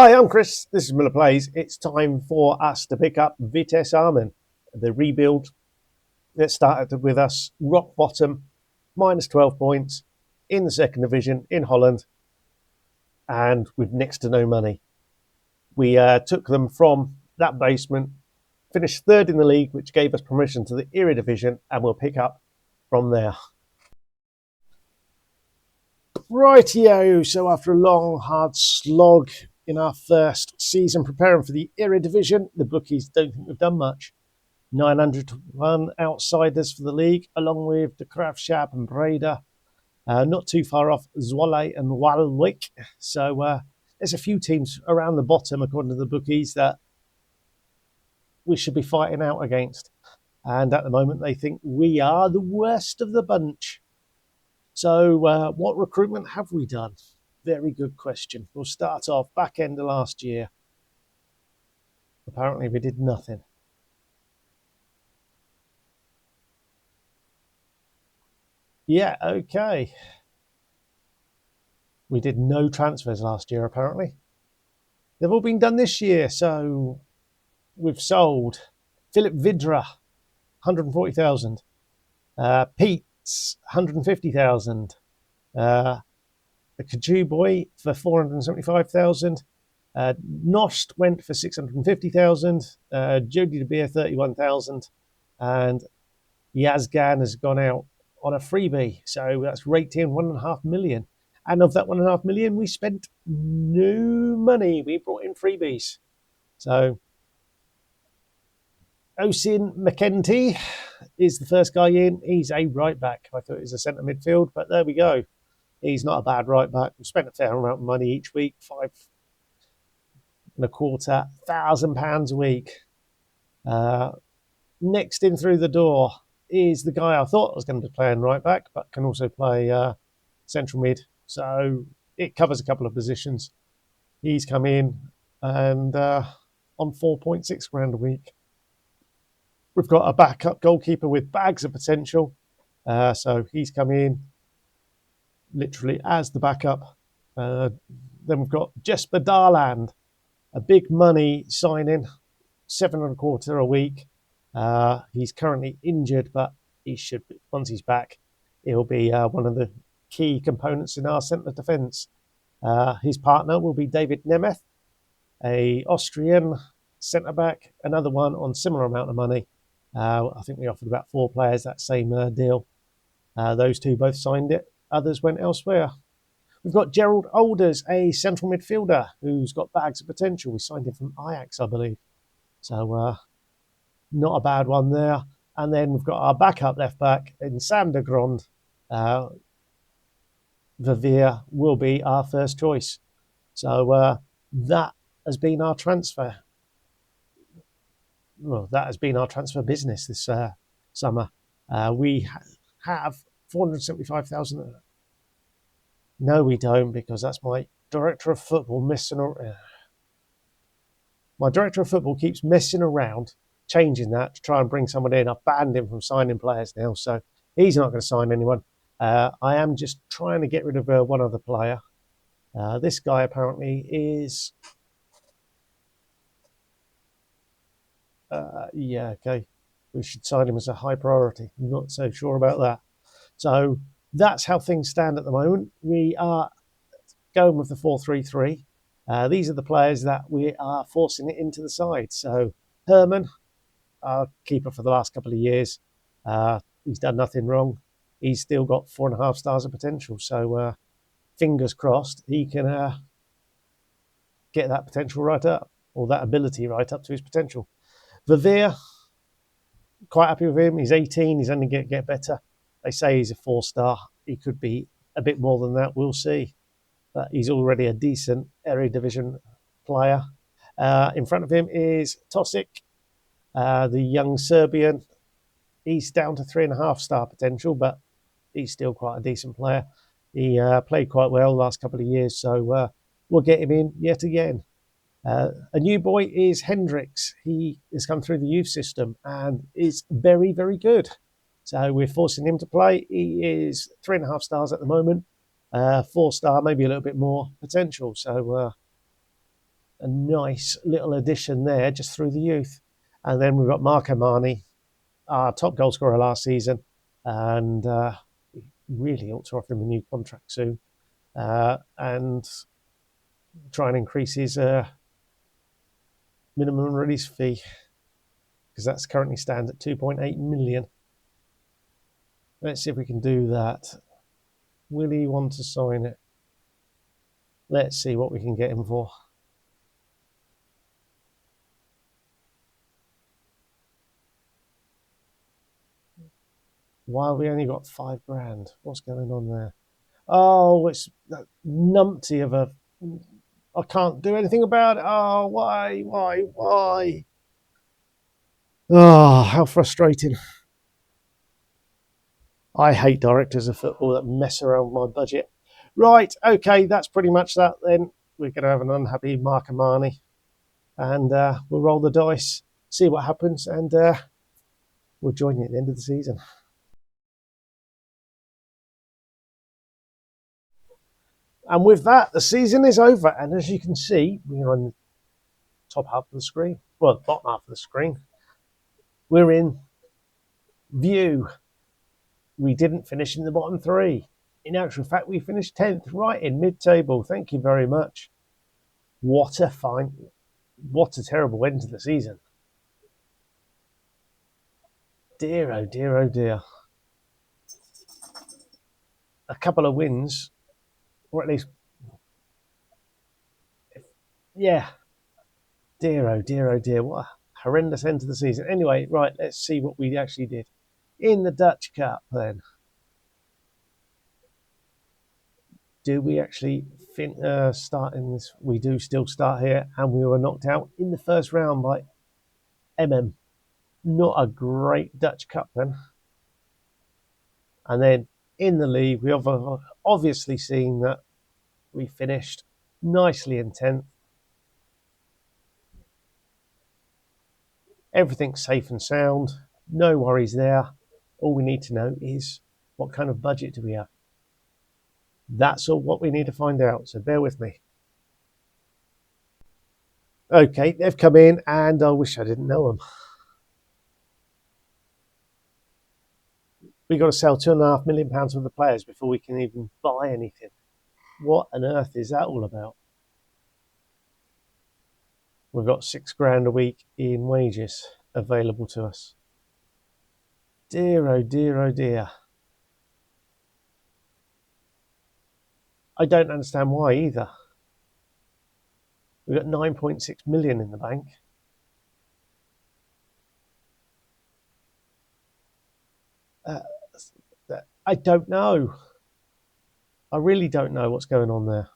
Hi, I'm Chris. This is Miller Plays. It's time for us to pick up Vitesse Arnhem, the rebuild that started with us rock bottom, minus 12 points in the second division in Holland, and with next to no money. We took them from that basement, finished third in the league, which gave us permission to the Eredivisie, and we'll pick up from there. Rightio, so after a long, hard slog in our first season preparing for the Eredivisie, the bookies don't think we've done much. 900 to 1 outsiders for the league, along with De Graafschap and Breda. Not too far off Zwolle and Waalwijk. So there's a few teams around the bottom, according to the bookies, that we should be fighting out against. And at the moment, they think we are the worst of the bunch. So what recruitment have we done? Very good question. We'll start off back end of last year. Apparently we did nothing. Yeah, okay. We did no transfers last year, apparently. They've all been done this year. So we've sold Philip Vidra, 140,000. Pete's, 150,000. The Kaju boy for 475,000. Nost went for 650,000. Jody De Beer, 31,000. And Yazgan has gone out on a freebie. So that's raked in 1.5 million. And of that 1.5 million, we spent no money. We brought in freebies. So Oisin McEntee is the first guy in. He's a right back. I thought he was a centre midfield, but there we go. He's not a bad right back. We spent a fair amount of money each week, £5,25,000 a week. Next in through the door is the guy I thought was going to be playing right back, but can also play central mid. So it covers a couple of positions. He's come in and on 4.6 grand a week. We've got a backup goalkeeper with bags of potential. So he's come in literally as the backup. Then we've got Jesper Darland, a big money signing, 7.25 a week. He's currently injured, but he should be, once he's back, he'll be one of the key components in our centre defence. His partner will be David Nemeth, a Austrian centre back, another one on similar amount of money. I think we offered about 4 players that same deal. Those two both signed it. Others went elsewhere. We've got Gerald Alders, a central midfielder who's got bags of potential. We signed him from Ajax, I believe. So not a bad one there. And then we've got our backup left back in Sander Grond. Verveer will be our first choice. So that has been our transfer. Well, that has been our transfer business this summer. We have 475,000. No, we don't, because that's my director of football messing around. My director of football keeps messing around, changing that to try and bring someone in. I've banned him from signing players now, so he's not going to sign anyone. I am just trying to get rid of one other player. This guy apparently is... yeah, okay. We should sign him as a high priority. I'm not so sure about that. So that's how things stand at the moment. We are going with the 4-3-3. These are the players that we are forcing it into the side. So Herman, our keeper for the last couple of years, he's done nothing wrong. He's still got 4.5 stars of potential. So fingers crossed he can get that potential right up, or that ability right up to his potential. Verveer, quite happy with him. He's 18. He's only going to get better. They say he's a 4-star. He could be a bit more than that. We'll see. But he's already a decent Eredivisie player. In front of him is Tosic, the young Serbian. He's down to 3.5-star potential, but he's still quite a decent player. He played quite well the last couple of years, so we'll get him in yet again. A new boy is Hendricks. He has come through the youth system and is very, very good. So we're forcing him to play. He is 3.5 stars at the moment. 4-star, maybe a little bit more potential. So a nice little addition there just through the youth. And then we've got Marco Mani, our top goal scorer last season, and we really ought to offer him a new contract soon and try and increase his minimum release fee, because that's currently stands at 2.8 million. Let's see if we can do that. Will he want to sign it? Let's see what we can get him for. Why have we only got £5,000? What's going on there? Oh, it's that numpty of a... I can't do anything about it. Oh, why? Oh, how frustrating. I hate directors of football that mess around with my budget. Right, okay, that's pretty much that then. We're going to have an unhappy Mark Amani, and we'll roll the dice, see what happens, and we'll join you at the end of the season. And with that, the season is over, and as you can see, we're on the top half of the screen, well, the bottom half of the screen. We're in view. We didn't finish in the bottom three. In actual fact, we finished 10th, right in mid-table. Thank you very much. What a terrible end to the season. Dear, oh dear, oh dear. A couple of wins, or at least, yeah. Dear, oh dear, oh dear. What a horrendous end to the season. Anyway, right, let's see what we actually did. In the Dutch Cup, then. Do we actually start in this? We do still start here, and we were knocked out in the first round by MM. Not a great Dutch Cup then. And then in the league, we have obviously seen that we finished nicely in 10th. Everything's safe and sound. No worries there. All we need to know is what kind of budget do we have. That's all what we need to find out, so bear with me. Okay, they've come in, and I wish I didn't know them. We've got to sell £2.5 million worth of players before we can even buy anything. What on earth is that all about? We've got £6,000 a week in wages available to us. Dear, oh dear, oh dear. I don't understand why either. We've got 9.6 million in the bank. I don't know. I really don't know what's going on there.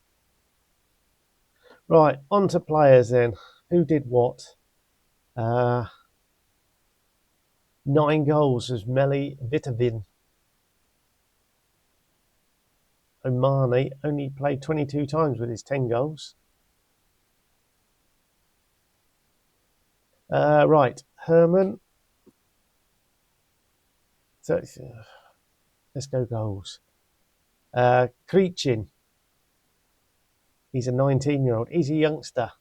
Right, on to players then. Who did what? 9 goals as Meli Vitavin. Omani only played 22 times with his 10 goals. Right, Herman. 30, let's go goals. Krichin. He's a 19-year-old. He's a youngster.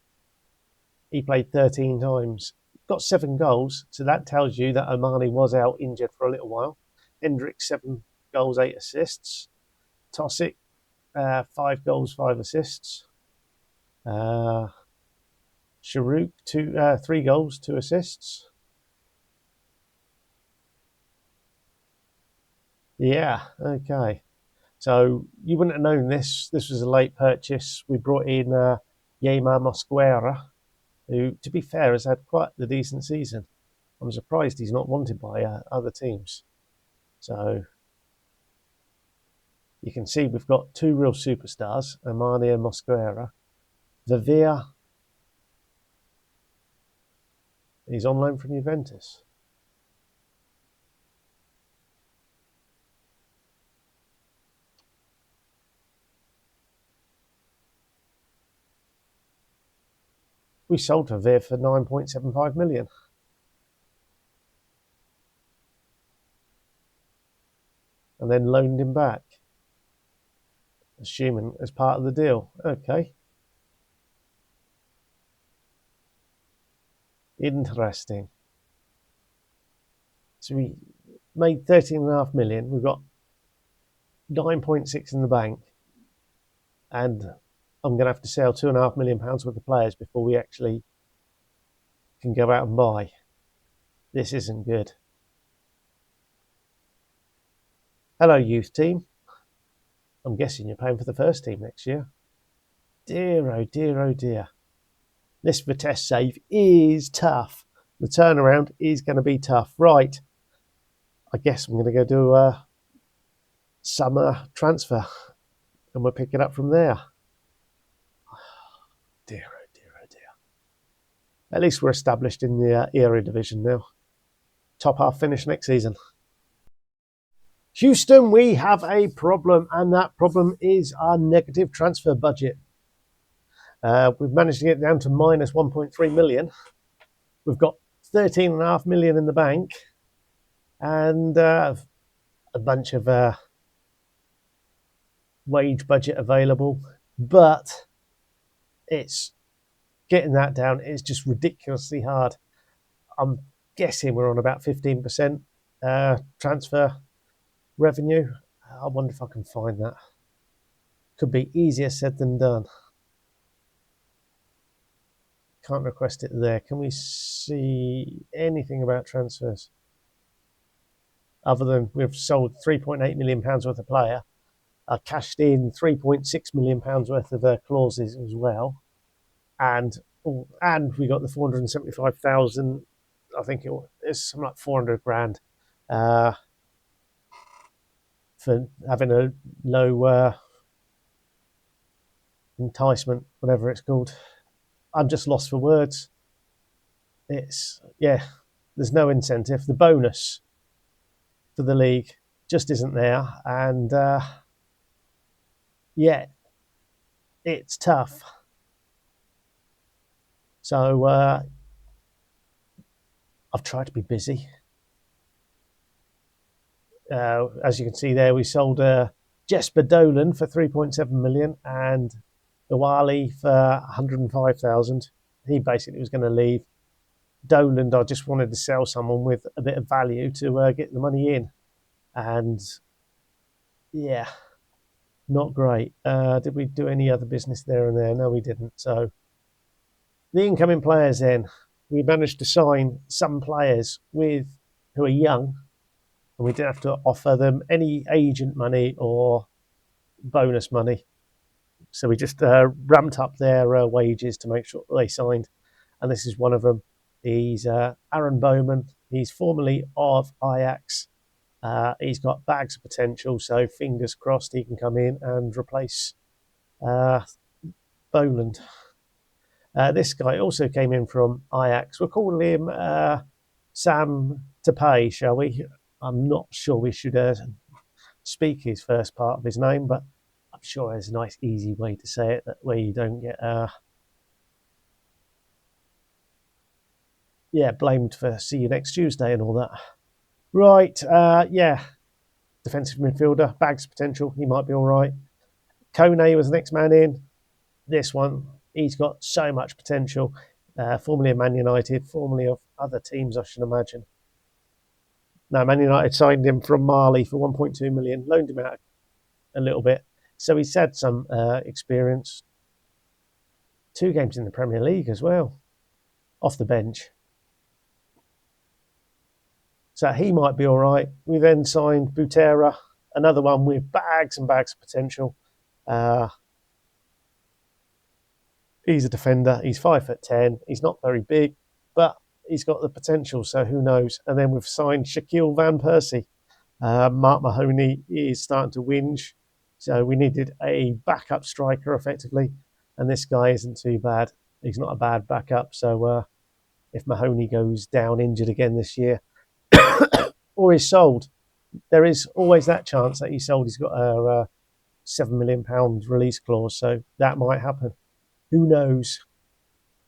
He played 13 times. Got 7 goals, so that tells you that Omani was out injured for a little while. Hendricks, 7 goals, 8 assists. Tosic, 5 goals, 5 assists. Sharuk, 3 goals, 2 assists. Yeah, okay. So you wouldn't have known this. This was a late purchase. We brought in Yema Mosquera, who, to be fair, has had quite a decent season. I'm surprised he's not wanted by other teams. So you can see we've got 2 real superstars, Omani and Mosquera. Vivia, he's on loan from Juventus. We sold Vivia for 9.75 million. And then loaned him back, assuming as part of the deal. Okay. Interesting. So we made 13.5 million. We've got 9.6 in the bank, and I'm going to have to sell £2.5 million worth of players before we actually can go out and buy. This isn't good. Hello, youth team. I'm guessing you're paying for the first team next year. Dear, oh dear, oh dear. This Vitesse save is tough. The turnaround is going to be tough. Right. I guess I'm going to go do a summer transfer, and we'll pick it up from there. Dear, oh dear, oh dear. At least we're established in the Eredivisie now. Top half finish next season. Houston, we have a problem, and that problem is our negative transfer budget. We've managed to get down to minus 1.3 million. We've got 13.5 million in the bank, and a bunch of wage budget available, but it's getting that down is just ridiculously hard. I'm guessing we're on about 15% transfer revenue. I wonder if I can find that. Could be easier said than done. Can't request it there. Can we see anything about transfers? Other than we've sold £3.8 million worth of player. I cashed in £3.6 million worth of clauses as well. And we got the 475,000. I think it's something like 400 grand for having a low enticement, whatever it's called. I'm just lost for words. There's no incentive. The bonus for the league just isn't there, and it's tough. So I've tried to be busy. As you can see there, we sold Jesper Dolan for 3.7 million and Iwali for 105,000. He basically was going to leave. Dolan, I just wanted to sell someone with a bit of value to get the money in, and not great. Did we do any other business there and there? No, we didn't. So the incoming players, then we managed to sign some players who are young, and we didn't have to offer them any agent money or bonus money. So we just ramped up their wages to make sure they signed. And this is one of them. He's Aaron Bowman. He's formerly of Ajax. He's got bags of potential, so fingers crossed he can come in and replace Boland. This guy also came in from Ajax. We'll call him Sam Tapay, shall we? I'm not sure we should speak his first part of his name, but I'm sure there's a nice, easy way to say it that way you don't get blamed for see you next Tuesday and all that. Right, defensive midfielder, bags of potential. He might be all right. Kone was the next man in. This one, he's got so much potential. Formerly of Man United, formerly of other teams, I should imagine. No, Man United signed him from Mali for 1.2 million, loaned him out a little bit. So he's had some experience. 2 games in the Premier League as well, off the bench. So he might be all right. We then signed Butera, another one with bags and bags of potential. He's a defender. He's 5'10". He's not very big, but he's got the potential, so who knows. And then we've signed Shaquille Van Persie. Mark Mahoney is starting to whinge, so we needed a backup striker, effectively. And this guy isn't too bad. He's not a bad backup, so if Mahoney goes down injured again this year, or he's sold, there is always that chance that he's sold. He's got a £7 million release clause, so that might happen. Who knows?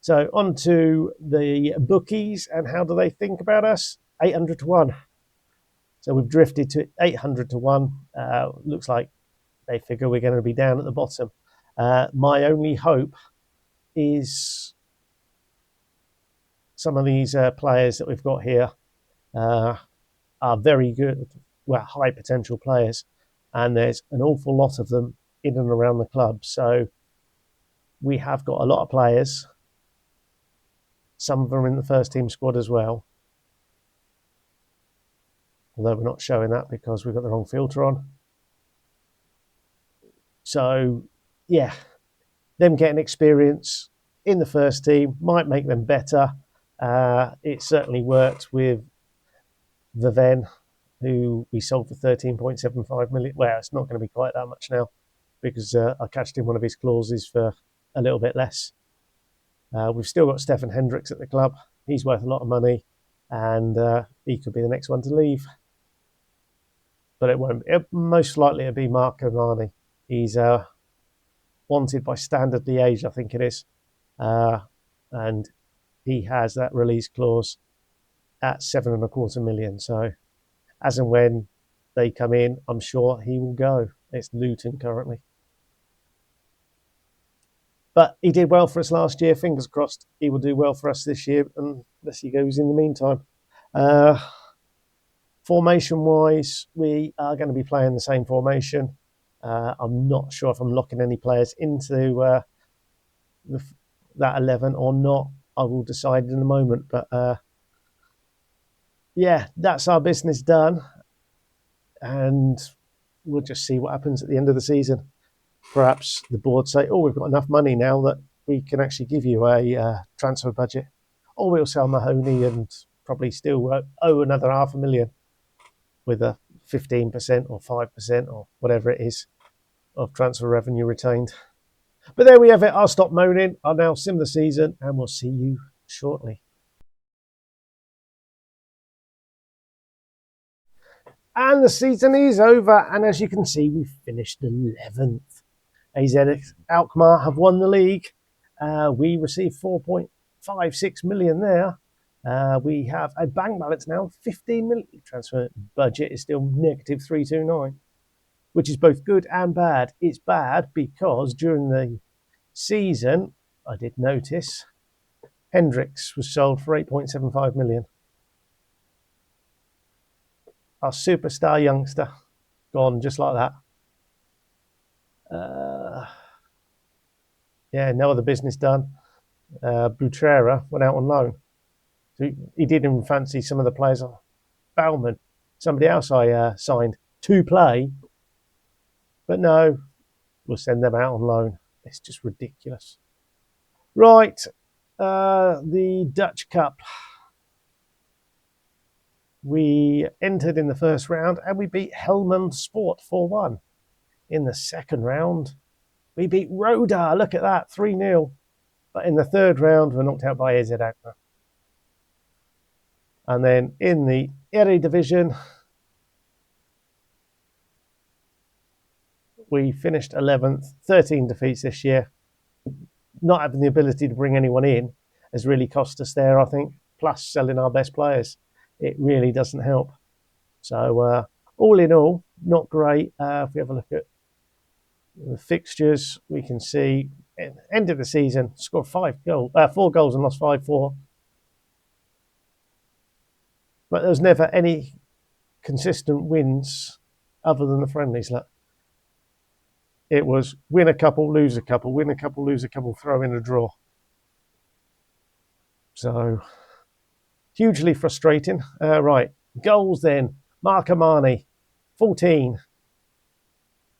So on to the bookies, and how do they think about us? 800 to 1. So we've drifted to 800 to 1. Looks like they figure we're going to be down at the bottom. My only hope is some of these players that we've got here are very good, well, high potential players, and there's an awful lot of them in and around the club. So we have got a lot of players. Some of them are in the first team squad as well, although we're not showing that because we've got the wrong filter on. So yeah, them getting experience in the first team might make them better. It certainly worked with Viven, who we sold for 13.75 million. Well, it's not going to be quite that much now because I cashed in one of his clauses for a little bit less. We've still got Stefan Hendricks at the club. He's worth a lot of money, and he could be the next one to leave. But it won't. Most likely it'll be Marco Marni. He's wanted by Standard Liège, I think it is, and he has that release clause at 7.25 million. So as and when they come in, I'm sure he will go. It's Luton currently. But he did well for us last year. Fingers crossed he will do well for us this year, unless he goes in the meantime. Formation-wise, we are going to be playing the same formation. I'm not sure if I'm locking any players into that 11 or not. I will decide in a moment. But yeah, that's our business done. And we'll just see what happens at the end of the season. Perhaps the board say, oh, we've got enough money now that we can actually give you a transfer budget. Or we'll sell Mahoney and probably still owe another $500,000 with a 15% or 5% or whatever it is of transfer revenue retained. But there we have it. I'll stop moaning. I'll now sim the season and we'll see you shortly. And the season is over. And as you can see, we finished 11th. AZ Alkmaar have won the league. We received 4.56 million there. We have a bank balance now, 15 million. Transfer budget is still negative 329, which is both good and bad. It's bad because during the season, I did notice, Hendricks was sold for 8.75 million. Our superstar youngster, gone just like that. Yeah, no other business done. Butrera went out on loan. So he didn't fancy some of the players. Bauman, somebody else I signed to play. But no, we'll send them out on loan. It's just ridiculous. Right, the Dutch Cup. We entered in the first round and we beat Helmond Sport 4-1. In the second round, we beat Roda. Look at that, 3-0. But in the third round, we're knocked out by AZ Alkmaar. And then in the Eredivisie, we finished 11th, 13 defeats this year. Not having the ability to bring anyone in has really cost us there, I think. Plus selling our best players. It really doesn't help. So all in all, not great. If we have a look at the fixtures, we can see at the end of the season, scored 4 goals and lost 5-4. But there was never any consistent wins other than the friendlies. Look. It was win a couple, lose a couple, win a couple, lose a couple, throw in a draw. So, hugely frustrating. Right, goals then. Mark Amani, 14.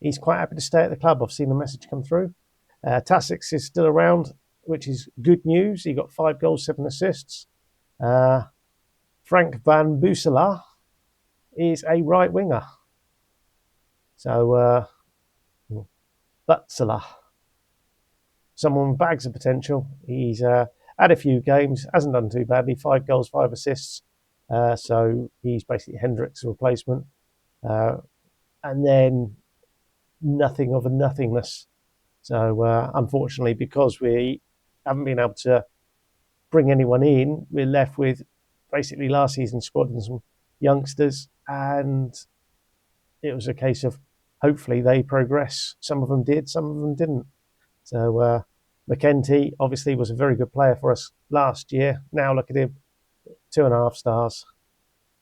He's quite happy to stay at the club. I've seen the message come through. Tasix is still around, which is good news. He got 5 goals, 7 assists. Frank van Boeselaar is a right winger. So, Butselaar, someone with bags of potential. He's had a few games, hasn't done too badly. 5 goals, 5 assists. So he's basically Hendricks' replacement. And then nothing of a nothingness. So unfortunately, because we haven't been able to bring anyone in, we're left with basically last season's squad and some youngsters. And it was a case of hopefully they progress. Some of them did, some of them didn't. So McKenty obviously was a very good player for us last year. Now look at him, 2.5 stars.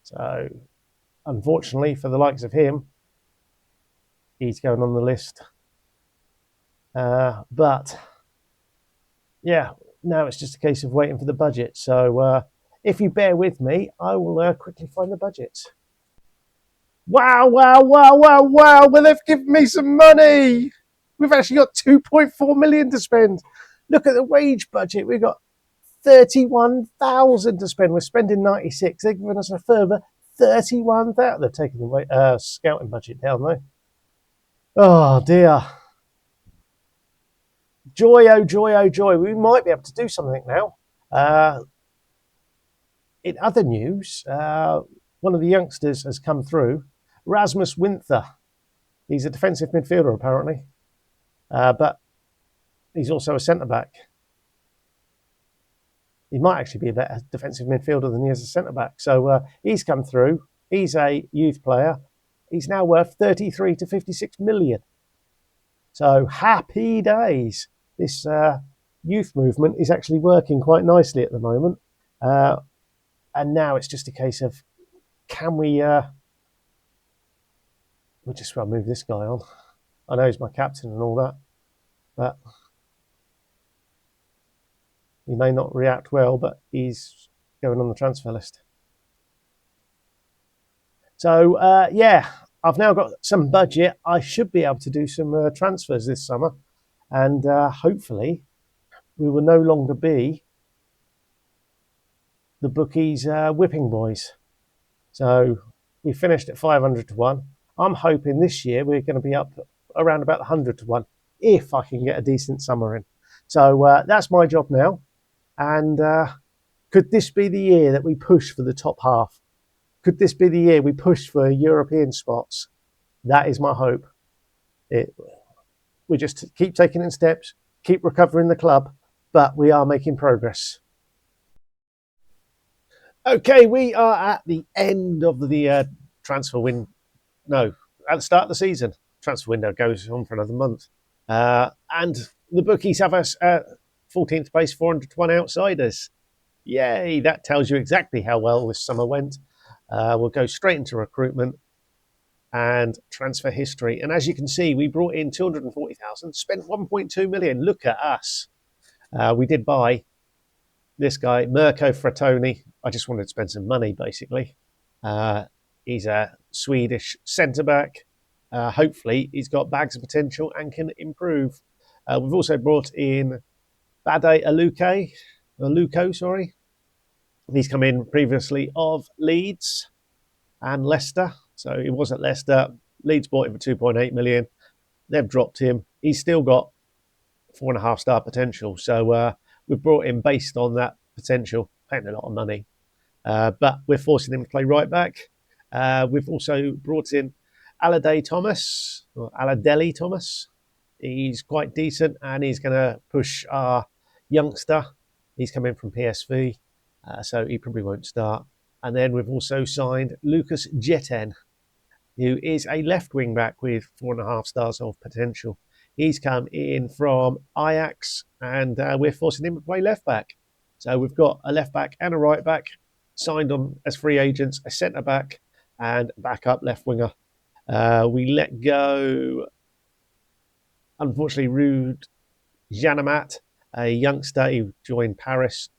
So unfortunately for the likes of him, he's going on the list. But yeah, now it's just a case of waiting for the budget. So if you bear with me, I will quickly find the budget. Wow, wow, wow, wow, wow. Well, they've given me some money. We've actually got 2.4 million to spend. Look at the wage budget. We've got 31,000 to spend. We're spending 96. They've given us a further 31,000. They're taking the scouting budget down, though. Oh, dear. Joy, oh, joy, oh, joy. We might be able to do something now. In other news, one of the youngsters has come through. Rasmus Winther. He's a defensive midfielder, apparently. But he's also a centre-back. He might actually be a better defensive midfielder than he is a centre-back. So he's come through. He's a youth player. He's now worth 33 to 56 million. So happy days. This youth movement is actually working quite nicely at the moment. And now it's just a case of, can we... we'll just move this guy on. I know he's my captain and all that, but he may not react well, but he's going on the transfer list. So, yeah, I've now got some budget. I should be able to do some transfers this summer, and hopefully we will no longer be the bookies' whipping boys. So we finished at 500 to 1. I'm hoping this year we're going to be up around about 100 to 1 if I can get a decent summer in. So that's my job now. And could this be the year that we push for the top half? Could this be the year we push for European spots? That is my hope. We just keep taking it in steps, keep recovering the club, but we are making progress. Okay, we are at the end of the transfer window. No, at the start of the season. Transfer window goes on for another month. And the bookies have us at 14th place, 400 to 1 outsiders. Yay, that tells you exactly how well this summer went. We'll go straight into recruitment and transfer history. And as you can see, we brought in 240,000, spent 1.2 million. Look at us. We did buy this guy, Mirko Frattoni. I just wanted to spend some money, basically. He's a Swedish centre-back. Hopefully, he's got bags of potential and can improve. We've also brought in Bade Aluko, sorry. He's come in previously of Leeds and Leicester. So he was at Leicester. Leeds bought him for 2.8 million. They've dropped him. He's still got 4.5 star potential. So we've brought him based on that potential, paying a lot of money. But we're forcing him to play right back. We've also brought in Aladeli Thomas. He's quite decent and he's going to push our youngster. He's coming from PSV, so he probably won't start. And then we've also signed Lucas Jetten, who is a left wing back with 4.5 stars of potential. He's come in from Ajax and we're forcing him to play left back. So we've got a left back and a right back signed on as free agents, a centre back and backup left winger. We let go, unfortunately, Ruud Janamat, a youngster who joined Paris.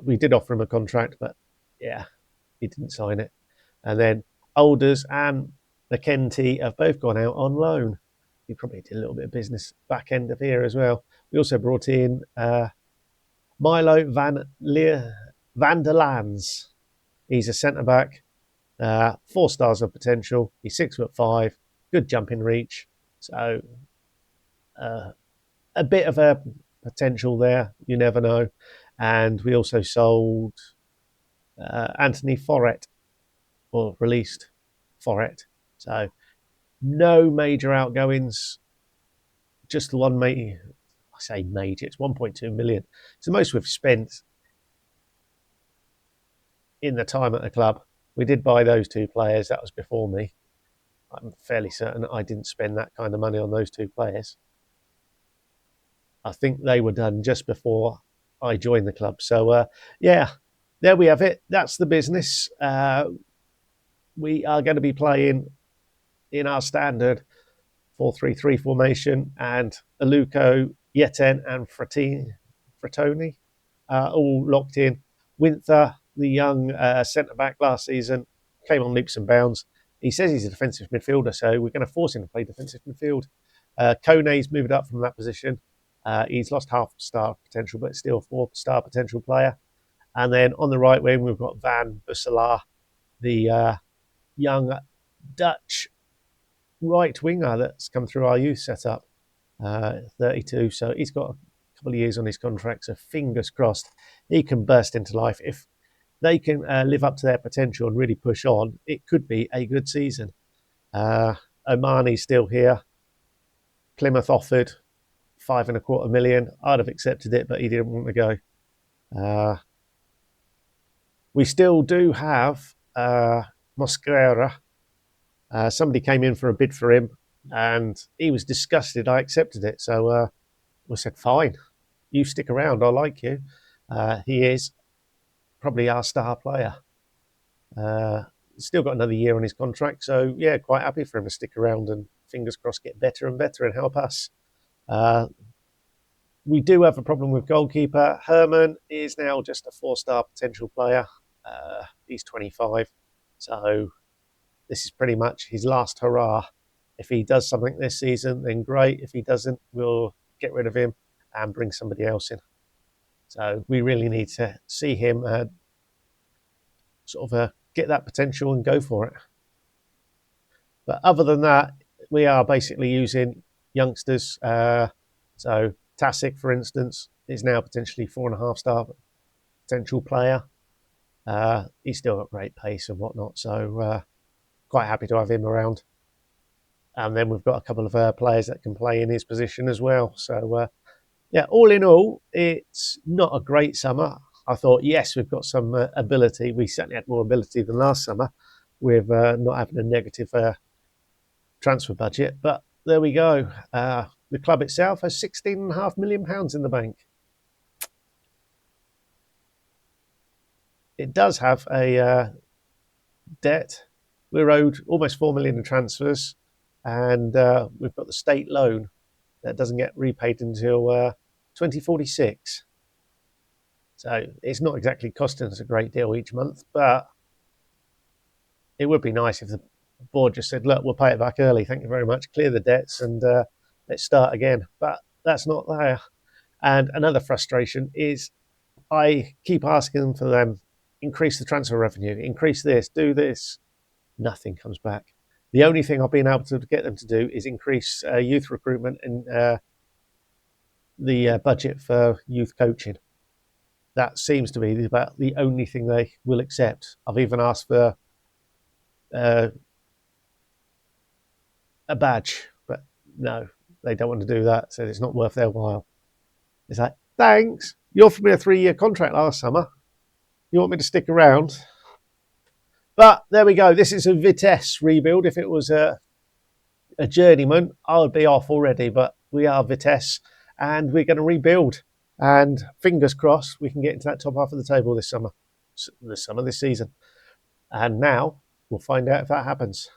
We did offer him a contract, but yeah, he didn't sign it. And then Alders and McKenty have both gone out on loan. We probably did a little bit of business back end of here as well. We also brought in Milo van der Lans. He's a centre back, 4 stars of potential. He's 6'5", good jumping reach. So a bit of a potential there. You never know. And we also sold Anthony Forret, or released Forret. So no major outgoings. Just the one major. I say major. It's 1.2 million. It's the most we've spent in the time at the club. We did buy those 2 players. That was before me. I'm fairly certain I didn't spend that kind of money on those 2 players. I think they were done just before I joined the club. So, yeah, there we have it. That's the business. We are going to be playing in our standard 4-3-3 formation, and Aluko, Yeten, and Fratoni all locked in. Winther, the young centre back last season, came on leaps and bounds. He says he's a defensive midfielder, so we're going to force him to play defensive midfield. Kone's moved up from that position. He's lost half star potential, but still 4-star potential player. And then on the right wing, we've got Van Busselaar, the young Dutch right winger that's come through our youth setup, 32. So he's got a couple of years on his contract. So fingers crossed he can burst into life. If they can live up to their potential and really push on, it could be a good season. Omani's still here. Plymouth offered 5.25 million. I'd have accepted it, but he didn't want to go. We still do have Mosquera. Somebody came in for a bid for him, and he was disgusted. I accepted it, so we said, "Fine, you stick around. I like you." He is probably our star player. Still got another year on his contract, so yeah, quite happy for him to stick around and fingers crossed get better and better and help us. We do have a problem with goalkeeper. Herman is now just a 4-star potential player. He's 25, so this is pretty much his last hurrah. If he does something this season, then great. If he doesn't, we'll get rid of him and bring somebody else in. So we really need to see him get that potential and go for it. But other than that, we are basically using youngsters. So Tasic, for instance, is now potentially 4.5-star potential player. He's still got great pace and whatnot, so quite happy to have him around. And then we've got a couple of players that can play in his position as well. So, yeah, all in all, it's not a great summer. I thought, yes, we've got some ability. We certainly had more ability than last summer with not having a negative transfer budget. But there we go. The club itself has £16.5 million in the bank. It does have a debt. We're owed almost 4 million in transfers, and we've got the state loan that doesn't get repaid until 2046. So it's not exactly costing us a great deal each month, but it would be nice if the board just said, look, we'll pay it back early. Thank you very much. Clear the debts and let's start again. But that's not there. And another frustration is I keep asking for them, increase the transfer revenue, increase this, do this. Nothing comes back. The only thing I've been able to get them to do is increase youth recruitment and the budget for youth coaching. That seems to be about the only thing they will accept. I've even asked for a badge, but no, they don't want to do that, so it's not worth their while. It's like, thanks, you offered me a 3-year contract last summer. You want me to stick around? But there we go. This is a Vitesse rebuild. If it was a journeyman, I would be off already, but we are Vitesse, and we're going to rebuild. And fingers crossed, we can get into that top half of the table this season. And now we'll find out if that happens.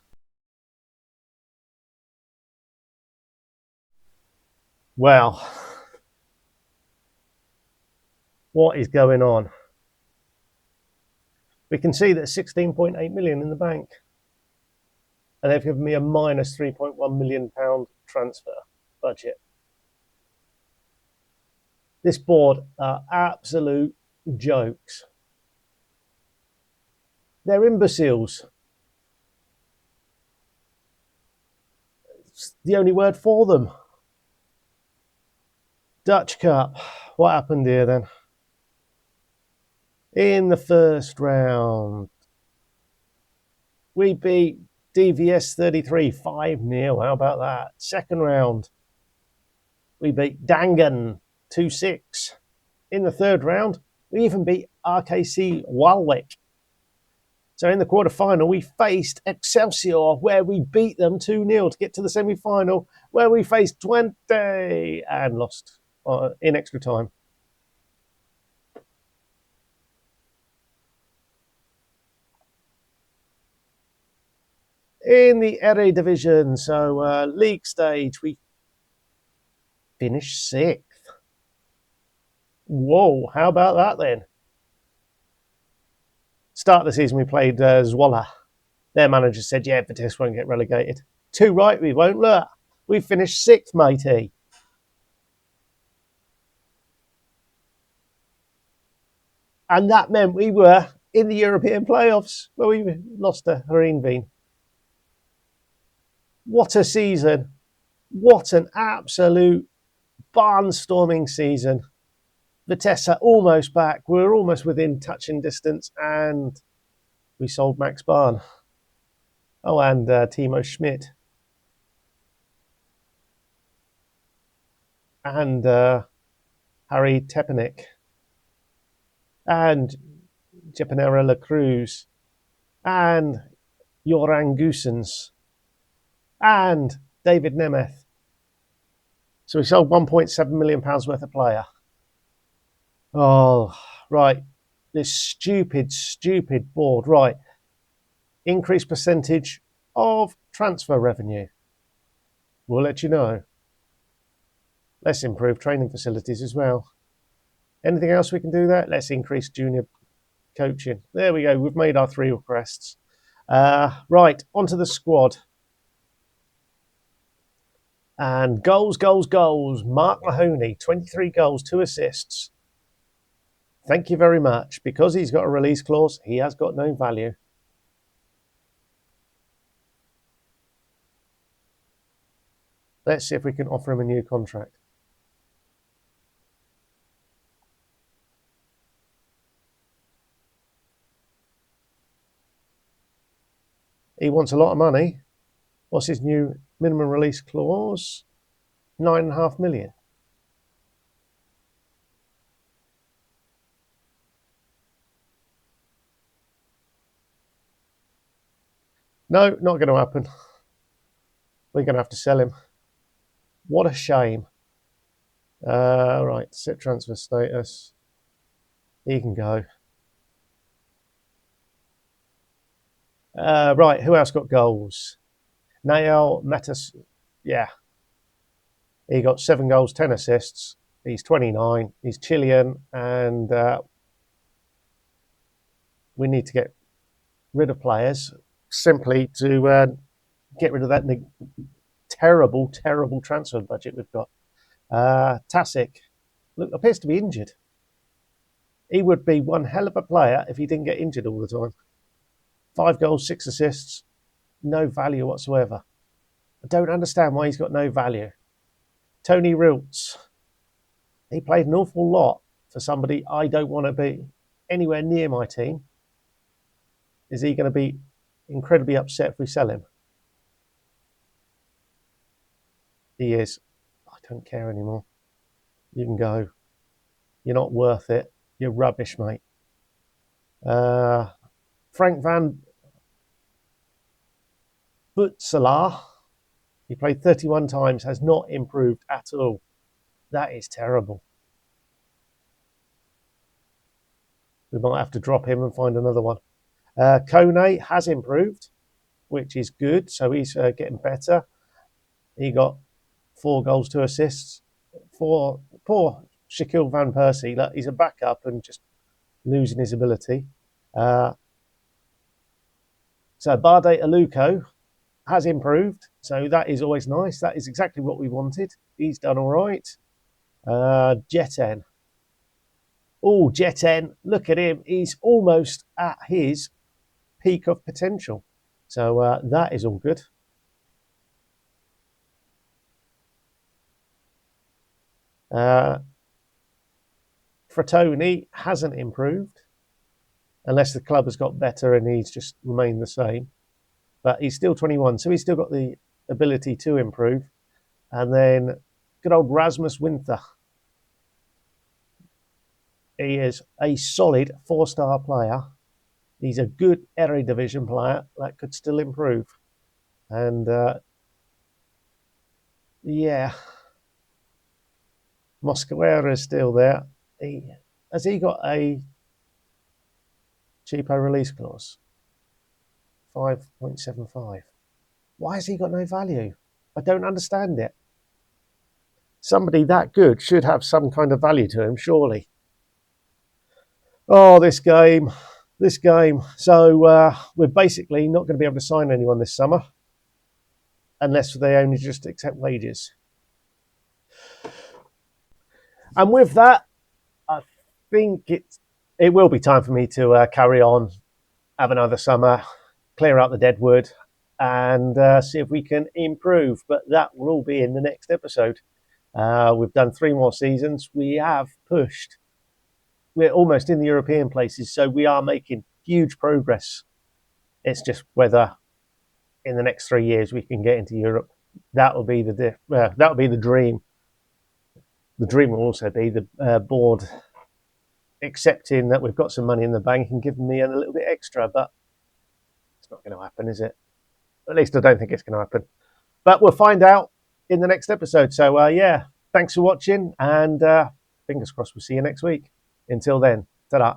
Well, what is going on? We can see that 16.8 million in the bank. And they've given me a minus £3.1 million transfer budget. This board are absolute jokes. They're imbeciles. It's the only word for them. Dutch Cup. What happened here then? In the first round, we beat DVS 33 5-0. How about that? Second round, we beat Dangan 2-6. In the third round, we even beat RKC Walwick. So in the quarter-final, we faced Excelsior, where we beat them 2-0 to get to the semi-final, where we faced Twente and lost in extra time. In the Eredivisie, so league stage, we finished 6th. Whoa, how about that then? Start of the season, we played Zwolle. Their manager said, yeah, Vitesse won't get relegated. Too right, we won't. Look, we finished 6th, matey. And that meant we were in the European playoffs, where we lost to Eredivisie. What a season. What an absolute barnstorming season. Vitesse are almost back. We're almost within touching distance, and we sold Max Barn. Oh, and Timo Schmidt. And Harry Tepanik. And Jepanera La Cruz. And Joran Goosens. And David Nemeth. So we sold £1.7 million worth of player. Oh, right. This stupid board. Right. Increased percentage of transfer revenue. We'll let you know. Let's improve training facilities as well. Anything else we can do there? Let's increase junior coaching. There we go. We've made our 3 requests. Right, onto the squad. And goals. Mark Mahoney, 23 goals, 2 assists. Thank you very much. Because he's got a release clause, he has got no value. Let's see if we can offer him a new contract. He wants a lot of money. What's his new minimum release clause? 9.5 million. No, not going to happen. We're going to have to sell him. What a shame. Right, set transfer status. He can go. Right, who else got goals? Nael Metas, yeah. He got 7 goals, 10 assists. He's 29. He's Chilean, and we need to get rid of players simply to get rid of that terrible transfer budget we've got. Tasic, look, appears to be injured. He would be one hell of a player if he didn't get injured all the time. 5 goals, 6 assists, no value whatsoever. I don't understand why he's got no value. Tony Riltz, he played an awful lot for somebody I don't want to be anywhere near my team. Is he going to be incredibly upset if we sell him? He is. I don't care anymore. You can go. You're not worth it. You're rubbish, mate. Frank van Butselaar, he played 31 times, has not improved at all. That is terrible. We might have to drop him and find another one. Kone has improved, which is good. So he's getting better. He got 4 goals, 2 assists. Poor Shaquille Van Persie. Look, he's a backup and just losing his ability. So Bade Aluko has improved. So that is always nice. That is exactly what we wanted. He's done all right. Jeten. Oh, Jeten, look at him. He's almost at his peak of potential. So that is all good. Fratoni hasn't improved, unless the club has got better and he's just remained the same. But he's still 21, so he's still got the ability to improve. And then good old Rasmus Winther. He is a solid 4-star player. He's a good Eredivisie player that could still improve. And yeah, Mosquera is still there. Has he got a cheapo release clause? 5.75. Why has he got no value? I don't understand it. Somebody that good should have some kind of value to him, surely. Oh, this game. So we're basically not going to be able to sign anyone this summer unless they only just accept wages. And with that, I think it will be time for me to carry on, have another summer, clear out the dead wood, and see if we can improve. But that will all be in the next episode. We've done 3 more seasons. We have pushed. We're almost in the European places, so we are making huge progress. It's just whether in the next 3 years we can get into Europe. That will be the dream. The dream will also be the board accepting that we've got some money in the bank and giving me a little bit extra, but it's not going to happen, is it? At least I don't think it's going to happen. But we'll find out in the next episode. So, yeah, thanks for watching, and fingers crossed we'll see you next week. Until then, ta-da.